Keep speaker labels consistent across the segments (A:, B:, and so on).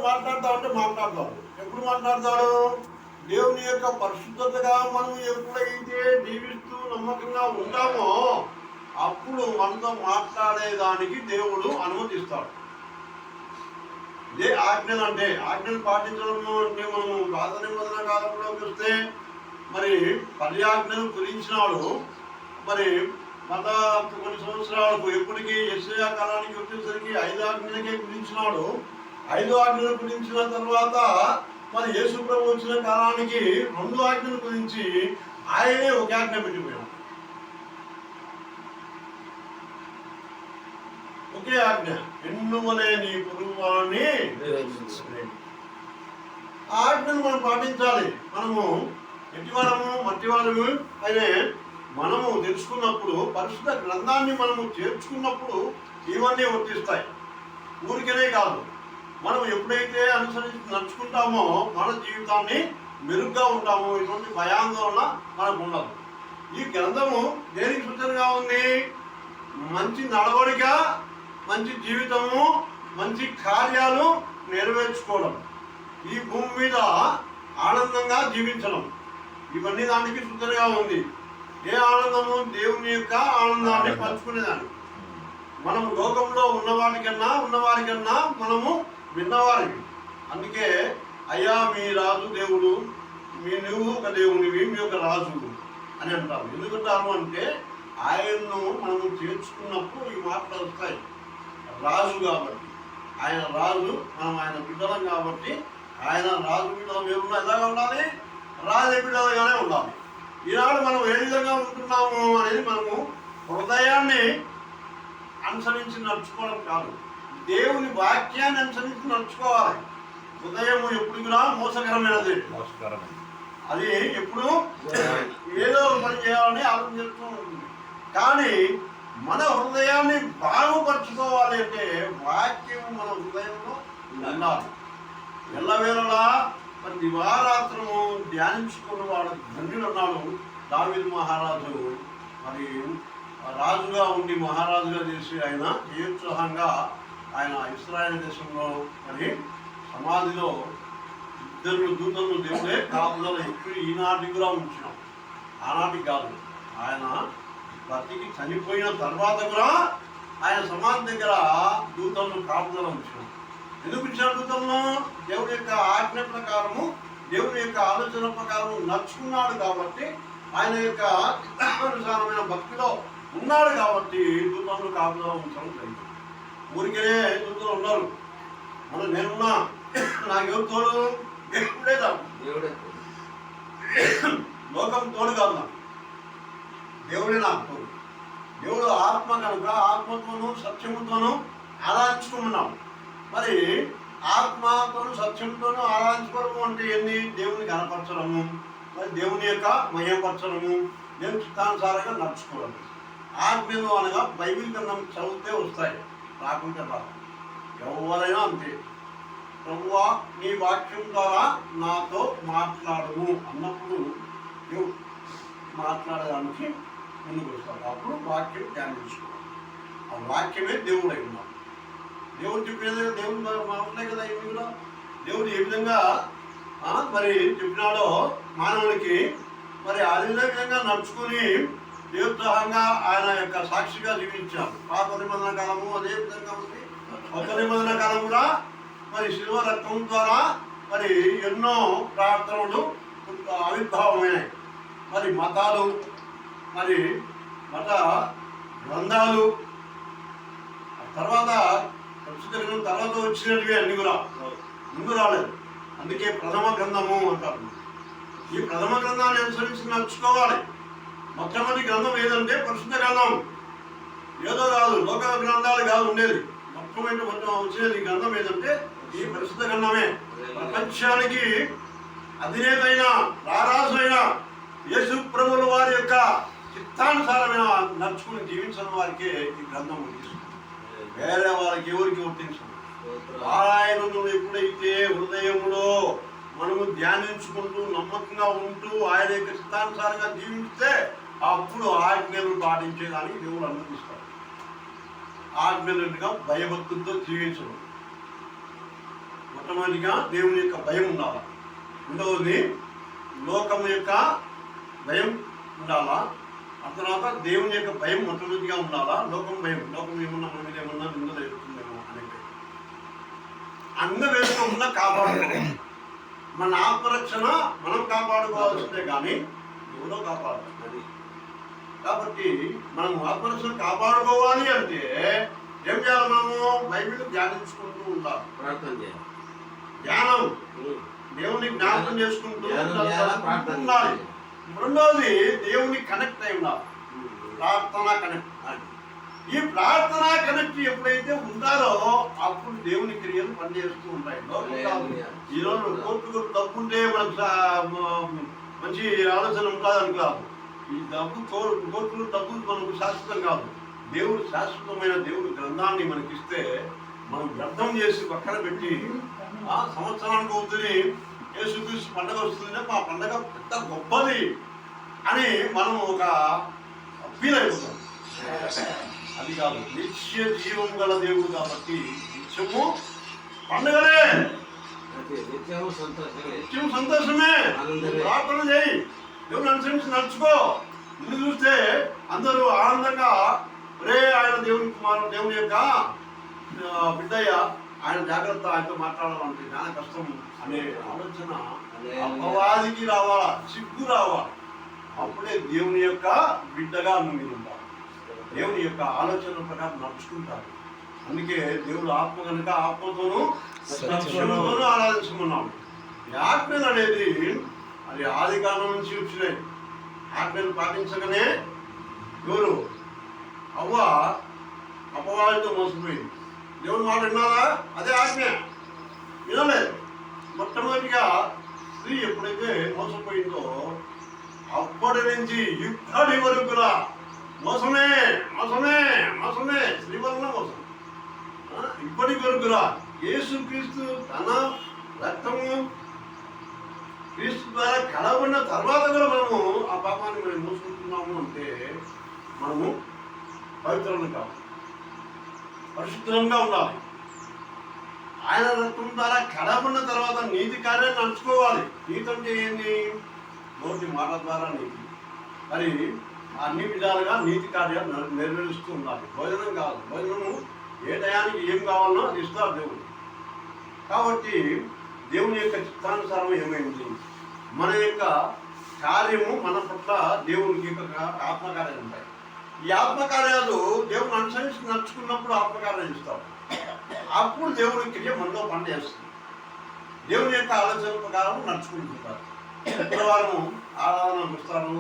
A: మాట్లాడతా ఉంటే మాట్లాడతాడు. ఎప్పుడు మాట్లాడతాడు? దేవుని యొక్క పరిశుద్ధతగా మనం ఎప్పుడైతే జీవిస్తూ నమ్మకంగా ఉంటామో అప్పుడు మనతో మాట్లాడేదానికి దేవుడు అనుమతిస్తాడు. ఇదే ఆజ్ఞలు అంటే. ఆజ్ఞలు పాటించడం అంటే మనము పాత నిబంధన కాలంలో చూస్తే మరి 10 ఆజ్ఞలు కుదించినాడు. మరి గత కొన్ని సంవత్సరాలకు ఎప్పటికీ యెషయా కాలానికి వచ్చేసరికి 5 ఆజ్ఞలకే కుదించినాడు. 5 ఆజ్ఞలు కుదించిన తర్వాత మరి యేసు ప్రభు వచ్చిన కాలానికి 2 ఆజ్ఞలు కుదించి ఆయనే ఒక ఆజ్ఞ పెట్టిపోయాడు. ఒకే ఆజ్ఞ, ఎన్నువలే నీ పొరుగువాణ్ణి. ఆ ఆజ్ఞను మనం పాటించాలి. మనము ఎట్టివారము మట్టివారము అయినే మనము తెలుసుకున్నప్పుడు, పరిశుద్ధ గ్రంథాన్ని మనము చేర్చుకున్నప్పుడు ఇవన్నీ వర్తిస్తాయి. ఊరికనే కాదు, మనం ఎప్పుడైతే అనుసరించి నడుచుకుంటామో మన జీవితాన్ని మెరుగ్గా ఉంటామో. ఇటువంటి భయాందోళన మనకు ఉండదు. ఈ గ్రంథము దేనికి సూచనగా ఉంది? మంచి నడవడిక, మంచి జీవితము, మంచి కార్యాలు నెరవేర్చుకోవడం, ఈ భూమి మీద ఆనందంగా జీవించడం, ఇవన్నీ దానికి సూచనగా ఉంది. ఏ ఆనందము? దేవుని యొక్క ఆనందాన్ని పంచుకునేదాన్ని. మనం లోకంలో ఉన్నవారికన్నా మనము విన్నవారికి. అందుకే అయ్యా మీ రాజు దేవుడు, నువ్వు ఒక దేవునివి, మీ యొక్క రాజు అని అంటారు. ఎందుకంటారు అంటే ఆయన్ను మనము చేర్చుకున్నప్పుడు ఈ మాటలు వస్తాయి. రాజు కాబట్టి, ఆయన రాజు, మనం ఆయన బిడ్డలం కాబట్టి ఆయన రాజు బిడ్డలం ఏమన్నా ఎలాగా ఉండాలి? రాజు బిడ్డలుగానే ఉండాలి. ఈనాడు మనం ఏ విధంగా ఉంటున్నాము అనేది మనము హృదయాన్ని అనుసరించి నడుచుకోవడం కాదు, దేవుని వాక్యాన్ని అనుసరించి నడుచుకోవాలి. హృదయం ఎప్పుడు కూడా మోసకరమైనది. అది ఎప్పుడు ఏదో పని చేయాలని ఆలోచిస్తూ ఉంటుంది. కానీ మన హృదయాన్ని బాగుపరుచుకోవాలి అంటే వాక్యం మన హృదయంలో ఉండాలి. ఎల్లవేళలా మరి దివారాత్రము ధ్యానించుకున్నవాడు ధన్యుడు అన్నాడు దావీదు మహారాజు. మరి రాజుగా ఉండి మహారాజుగా చేసి ఆయన ఉత్సాహంగా ఆయన ఇశ్రాయేలు దేశంలో మరి సమాధిలో 2 దూతలను దేవుడే కాపుదల ఎప్పుడు ఈనాటికి కూడా ఉంచినాం. ఆనాటికి కాదు, ఆయన బ్రతికి చనిపోయిన తర్వాత కూడా ఆయన సమాధి దగ్గర దూతలను కాపుదల ఉంచినాం. ఎందుకు ఇచ్చిన దూతలను? దేవుడి యొక్క ఆజ్ఞ ప్రకారము, దేవుని యొక్క ఆలోచన ప్రకారము నడుచుకున్నాడు కాబట్టి, ఆయన యొక్క అనుసారమైన భక్తిలో ఉన్నాడు కాబట్టి దూతలను కాపుదల ఉంచడం జరిగింది. ఊరికే దూతలు ఉన్నారు. నేనున్నా, నాకెవరు తోడు? దేవుడే దేవుడే లోకం తోడు కాదు, నాకు దేవుడే నాకు తోడు. దేవుడు ఆత్మ కనుక ఆత్మతోనూ సత్యముతోనూ ఆరాధించుకున్నాం. మరి ఆత్మతోనూ సత్యంతోనూ ఆరాధించుకోవడము అంటే ఏంది? దేవుని కనపరచడము, మరి దేవుని యొక్క మహిమపరచడము, దేవుని చిత్తానుసారంగా నడుచుకోవడం. ఆజ్ఞలు అనగా బైబిల్ గ్రంథం చదివితే వస్తాయి, రాకుంటే రాదు. ఎవరైనా అంతే. ప్రభువా నీ వాక్యం ద్వారా నాతో మాట్లాడము అన్నప్పుడు దేవుడు మాట్లాడడానికి ముందుకు వస్తాడు. అప్పుడు వాక్యం ధ్యానించుకోవాలి. ఆ వాక్యమే దేవుడై ఉన్నాడు. దేవుడు చెప్పేది దేవుడు మాట్లాడే కదా. ఇవి కూడా దేవుడు ఏ విధంగా మరి చెప్పినాడో మానవునికి, మరి అదే విధంగా నడుచుకుని దేవోత్సాహంగా ఆయన యొక్క సాక్షిగా జీవించాడు. పాత నిబంధన కాలము అదే విధంగా ఉంది. కొత్త నిబంధన కాలం కూడా మరి శిలువ రక్తం ద్వారా మరి ఎన్నో ప్రార్థనలు ఆవిర్భావమైనాయి. మరి మతాలు, మరి మత గ్రంథాలు తర్వాత తర్వాత వచ్చినట్టువి అన్ని కూడా ముందు రాలేదు. అందుకే ప్రథమ గ్రంథము అంటారు. ఈ ప్రథమ గ్రంథాన్ని అనుసరించి నడుచుకోవాలి. మొట్టమొదటి గ్రంథం ఏదంటే పరిశుద్ధ గ్రంథం. ఏదో కాదు, లోక గ్రంథాలు కాదు ఉండేది. మొట్టమొదటి వచ్చేది గ్రంథం ఏదంటే ఈ పరిశుద్ధ గ్రంథమే. ప్రపంచానికి అధినేత అయిన రారాజు అయిన యేసు ప్రభువుల వారి యొక్క చిత్తానుసారమైన నడుచుకుని జీవించిన వారికే ఈ గ్రంథం వర్తిస్తుంది. వేరే వారికి ఎవరికి వర్తించదు. ఆయనను ఎప్పుడైతే హృదయంలో మనము ధ్యానించుకుంటూ నమ్మకంగా ఉంటూ ఆయన యొక్క చిత్తానుసారంగా జీవిస్తే అప్పుడు ఆజ్ఞలు పాటించేదానికి దేవుడు అనుమతిస్తాడు. ఆజ్ఞలుగా భయభక్తులతో జీవించడం. ఒక మొట్టమొదటిగా దేవుని యొక్క భయం ఉండాలా. రెండవది లోకము యొక్క భయం ఉండాలా. ఆ తర్వాత దేవుని యొక్క భయం మొట్టమొదటిగా ఉండాలా. లోకం భయం, లోకం ఏమన్నా మన మీద ఏమన్నా నిందలు వేస్తుందేమో అనేది అన్న వేసుకోకుండా కాపాడుకోవాలి. మన ఆత్మరక్షణ మనం కాపాడుకోవాల్సిందే కానీ ఎవరో కాపాడాలి. కాబట్టి మనం ఆత్మరక్షణ కాపాడుకోవాలి అంటే ఏం చేయాలి? మనము బైబిల్ ధ్యానించుకుంటూ ఉండాలి,
B: ప్రార్థన చేయాలి,
A: ధ్యానం దేవుని జ్ఞాపకం చేసుకుంటూ ఉండాలి. రెండవది దేవుని కనెక్ట్ అయి ఉండాలి, ప్రార్థన కనెక్ట్. ఈ ప్రార్థన కనెక్ట్ ఎప్పుడైతే ఉంటారో అప్పుడు దేవుని క్రియలు పనిచేస్తూ ఉంటాయి. ఈరోజు కోర్టుకు డబ్బు ఉంటే మనకు మంచి ఆలోచన ఉంటుంది అని కాదు. ఈ డబ్బు కోర్టులు డబ్బు మనకు శాశ్వతం కాదు. దేవుడు శాశ్వతమైన దేవుడు గ్రంథాన్ని మనకిస్తే మనం గ్రంథం చేసి పక్కన పెట్టి ఆ సంవత్సరానికి అవుతుంది యేసుక్రీస్తు పండుగ వస్తుంది, మా పండుగ పెద్ద గొప్పది అని మనం ఒక ఫీల్ అయిపోతాం. అది కాదు, నిత్య జీవం గల దేవుడు కాబట్టి నిత్యము పండుగలే, నిత్యం సంతోషమే. ప్రార్థన చేయి, దేవుని అనుసరించి నడుచుకో. నిన్ను చూస్తే అందరూ ఆనందంగా రే ఆయన దేవుని కుమారుడు, దేవుని యొక్క బిడ్డయ్య, ఆయన జాగ్రత్త, ఆయనతో మాట్లాడాలంటే చాలా కష్టం అనే ఆలోచన అపవాదికి రావాలా, సిగ్గు రావాలా. అప్పుడే దేవుని యొక్క బిడ్డగా మీరు ఉంటారు, దేవుని యొక్క ఆలోచన ప్రకారం నడుచుకుంటారు. అందుకే దేవుడు ఆత్మ కనుక ఆత్మతోనూ సత్యముతోనూ ఆరాధించుకున్నాము. ఈ ఆజ్ఞలు అనేది అది ఆది కాలం నుంచి వచ్చినాయి. ఆజ్ఞలు పాటించగానే ఎవరు అవ్వ అపవాదితో మోసపోయింది. దేవుని మాట విన్నారా? అదే ఆజ్ఞ వినలేదు. మొట్టమొదటిగా స్త్రీ ఎప్పుడైతే మోసపోయిందో అప్పటి నుంచి ఇప్పటి వరకులా మోసమే మోసమే మోసమే, స్త్రీ వలన మోసం. ఇప్పటి వరకులా యేసుక్రీస్తు తన రక్తము క్రీస్తు ద్వారా కలబడిన తర్వాత కూడా మనము ఆ పాపాన్ని మనం మోసుకుంటున్నాము అంటే మనము పవిత్రంగా కావాలి, పరిశుద్ధంగా ఉండాలి. ఆయన రక్తం ద్వారా కడబడిన తర్వాత నీతి కార్యాన్ని నడుచుకోవాలి. నీతి అంటే ఏంటి? నోటి మాట ద్వారా నీతి. మరి అన్ని విధాలుగా నీతి కార్యాలు నెరవేరుస్తూ ఉండాలి. భోజనం కాదు, భోజనము ఏ టయానికి ఏం కావాలనో అది ఇస్తారు దేవుడు. కాబట్టి దేవుని యొక్క చిత్తానుసారం ఏమైంది? మన యొక్క కార్యము మన పట్ల దేవునికి ఆత్మకార్యాలు ఉంటాయి. ఈ ఆత్మకార్యాలు దేవుని అనుసరించి నడుచుకున్నప్పుడు ఆత్మకార్యాలు ఇస్తాం. అప్పుడు దేవుని క్రియ మనలో పనిచేస్తుంది. దేవుని యొక్క ఆలోచన ప్రకారం నడుచుకుంటుంటారు. శుక్రవారం ఆరాధనకు వస్తారు,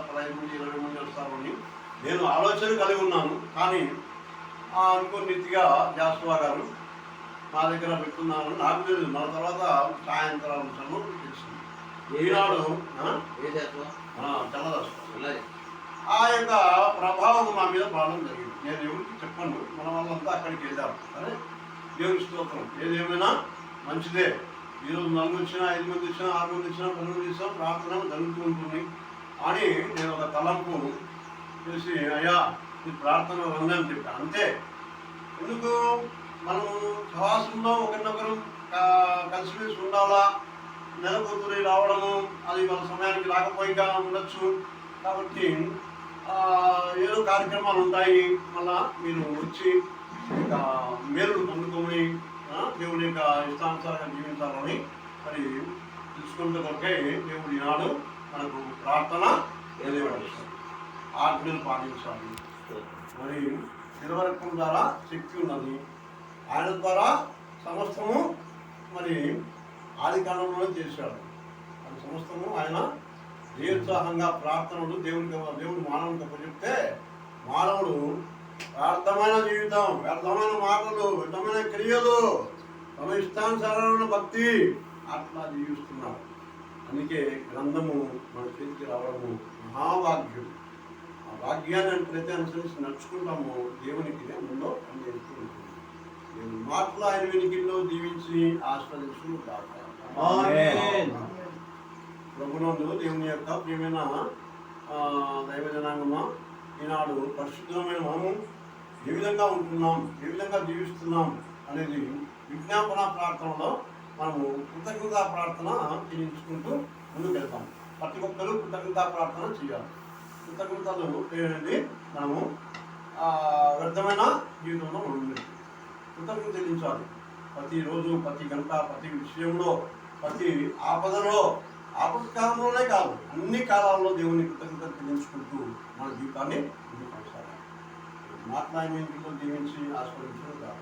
A: 15 మంది 20 మంది వస్తారని నేను ఆలోచన కలిగి ఉన్నాను. కానీ అనుకున్న రీతిగా జాస్వా గారు మా దగ్గర పెట్టుకున్నాను, నాకు తెలియదు. మన తర్వాత సాయంత్రం తెలిసింది. ఈనాడు చల్లదస్తా ఆ యొక్క ప్రభావం నా మీద పడడం జరిగింది. నేను ఎవరికి చెప్పను, మన వాళ్ళంతా అక్కడికి వెళ్ళాము. సరే, దేవుని స్తోత్రం. ఏదేమైనా మంచిదే. ఈరోజు 4 వచ్చినా 5 మంది వచ్చినా 6 మంది వచ్చినా 10 మంది వచ్చినా ప్రార్థన జరుగుతూ ఉంటుంది అని నేను ఒక తలంపు చేసి, అయ్యా ఈ ప్రార్థన ఉందని చెప్పాను. అంతే. ఎందుకు మనము సహవాసంలో ఒకరినొకరు కలిసిమెలిసి ఉండాలా. నెలకొద్దురి రావడము అది మన సమయానికి రాకపోయిగా ఉండొచ్చు. కాబట్టి ఏదో కార్యక్రమాలు ఉంటాయి. మళ్ళా మీరు వచ్చి మేలు పొందుకొని దేవుని యొక్క ఇష్టానుసారంగా జీవించాలని మరి తెలుసుకుంటే కొరకే దేవుడు ఈనాడు మనకు ప్రార్థన ఆజ్ఞలు పాటించాలి. మరి నిర్వరకం ద్వారా శక్తి ఉన్నది. ఆయన ద్వారా సమస్తము మరి ఆది కాలంలోనే చేశాడు. అది సమస్తము ఆయన నిరుత్సాహంగా ప్రార్థనలు దేవుడు మానవునికి అప్పచెప్తే మానవుడు వ్యర్థమైన జీవితం, వ్యర్థమైన మాటలు, వ్యర్థమైన క్రియలు, తమ ఇష్టానుసారమైన భక్తి అట్లా జీవిస్తున్నాడు. అందుకే గ్రంథము మన చేతికి రావడము మహాభాగ్యం. ఆ భాగ్యాన్ని ఎప్పుడైతే అనుసరించి నడుచుకుంటామో దేవునికి ముందో పనిచేస్తూ ఉంటుంది. దేవుని మాటలు ఆయన వెనుకల్లో దీవించి ఆస్వాదించు ప్రభునందు దేవుని యొక్క ప్రియమైన దైవ జనాంగమా, ఈనాడు పరిశుద్ధమైన మనము ఏ విధంగా ఉంటున్నాం, ఏ విధంగా జీవిస్తున్నాం అనేది విజ్ఞాపన ప్రార్థనలో మనము కృతజ్ఞతా ప్రార్థన చేయించుకుంటూ ముందుకు వెళ్తాం. ప్రతి ఒక్కరూ కృతజ్ఞతా ప్రార్థన చేయాలి. కృతజ్ఞతలు లేనిది మనము వ్యర్థమైన జీవితంలో ఉండాలి. కృతజ్ఞత చెల్లించాలి. ప్రతిరోజు, ప్రతి గంట, ప్రతి విషయంలో, ప్రతి ఆపదలో, ఆపత్కాలంలోనే కాదు, అన్ని కాలాల్లో దేవుని కృతజ్ఞతలు చెల్లించుకుంటూ మన జీవితాన్ని ముందుకు కొనసాగాలి. మాట్లాడిన దీవించి ఆస్వాదించడం కాదు.